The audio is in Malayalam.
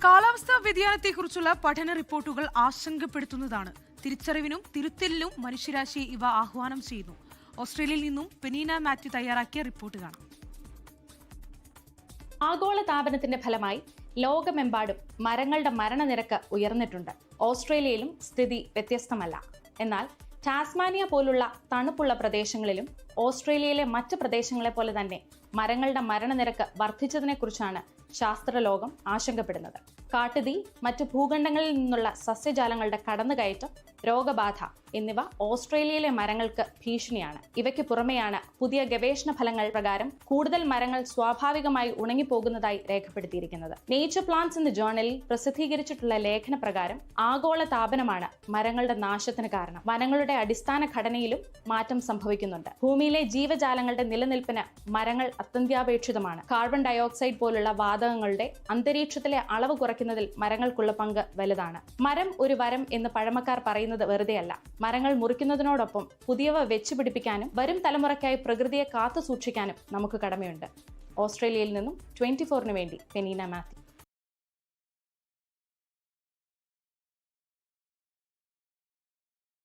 കാലാവസ്ഥാ വ്യതിയാനത്തെക്കുറിച്ചുള്ള പഠന റിപ്പോർട്ടുകൾ ആശങ്കപ്പെടുത്തുന്നതാണ്. തിരിച്ചറിവിനും തിരുത്തലിനും മനുഷ്യരാശിയെ ഇവ ആഹ്വാനം ചെയ്യുന്നു. ഓസ്ട്രേലിയയിൽ നിന്നും പെനീന മാത്യു തയ്യാറാക്കിയ റിപ്പോർട്ട് കാണാം. ആഗോള താപനത്തിന്റെ ഫലമായി ലോകമെമ്പാടും മരങ്ങളുടെ മരണനിരക്ക് ഉയർന്നിട്ടുണ്ട്. ഓസ്ട്രേലിയയിലും സ്ഥിതി വ്യത്യസ്തമല്ല. എന്നാൽ ടാസ്മാനിയ പോലുള്ള തണുപ്പുള്ള പ്രദേശങ്ങളിലും ഓസ്ട്രേലിയയിലെ മറ്റ് പ്രദേശങ്ങളെ പോലെ തന്നെ മരങ്ങളുടെ മരണനിരക്ക് വർദ്ധിച്ചതിനെക്കുറിച്ചാണ് ശാസ്ത്രലോകം ആശങ്കപ്പെടുന്നത്. കാട്ടുതീ, മറ്റ് ഭൂഖണ്ഡങ്ങളിൽ നിന്നുള്ള സസ്യജാലങ്ങളുടെ കടന്നുകയറ്റം, രോഗബാധ എന്നിവ ഓസ്ട്രേലിയയിലെ മരങ്ങൾക്ക് ഭീഷണിയാണ്. ഇവയ്ക്ക് പുറമെയാണ് പുതിയ ഗവേഷണ ഫലങ്ങൾ പ്രകാരം കൂടുതൽ മരങ്ങൾ സ്വാഭാവികമായി ഉണങ്ങിപ്പോകുന്നതായി രേഖപ്പെടുത്തിയിരിക്കുന്നത്. നേച്ചർ പ്ലാന്റ്സ് എന്ന ജേർണലിൽ പ്രസിദ്ധീകരിച്ചിട്ടുള്ള ലേഖന പ്രകാരം ആഗോള താപനമാണ് മരങ്ങളുടെ നാശത്തിന് കാരണം. വനങ്ങളുടെ അടിസ്ഥാന ഘടനയിലും മാറ്റം സംഭവിക്കുന്നുണ്ട്. ഭൂമിയിലെ ജീവജാലങ്ങളുടെ നിലനിൽപ്പിന് മരങ്ങൾ അത്യന്താപേക്ഷിതമാണ്. കാർബൺ ഡയോക്സൈഡ് പോലുള്ള വാതകങ്ങളുടെ അന്തരീക്ഷത്തിലെ അളവ് കുറയ്ക്കുന്നതിൽ മരങ്ങൾക്കുള്ള പങ്ക് വലുതാണ്. മരം ഒരു വരം എന്ന് പഴമക്കാർ പറയുന്നത് വെറുതെയല്ല. മരങ്ങൾ മുറിക്കുന്നതിനോടൊപ്പം പുതിയവ വെച്ചുപിടിപ്പിക്കാനും വരും തലമുറയ്ക്കായി പ്രകൃതിയെ കാത്തു സൂക്ഷിക്കാനും നമുക്ക് കടമയുണ്ട്. ഓസ്ട്രേലിയയിൽ നിന്നും 24 വേണ്ടി പെനീന മാത്യു.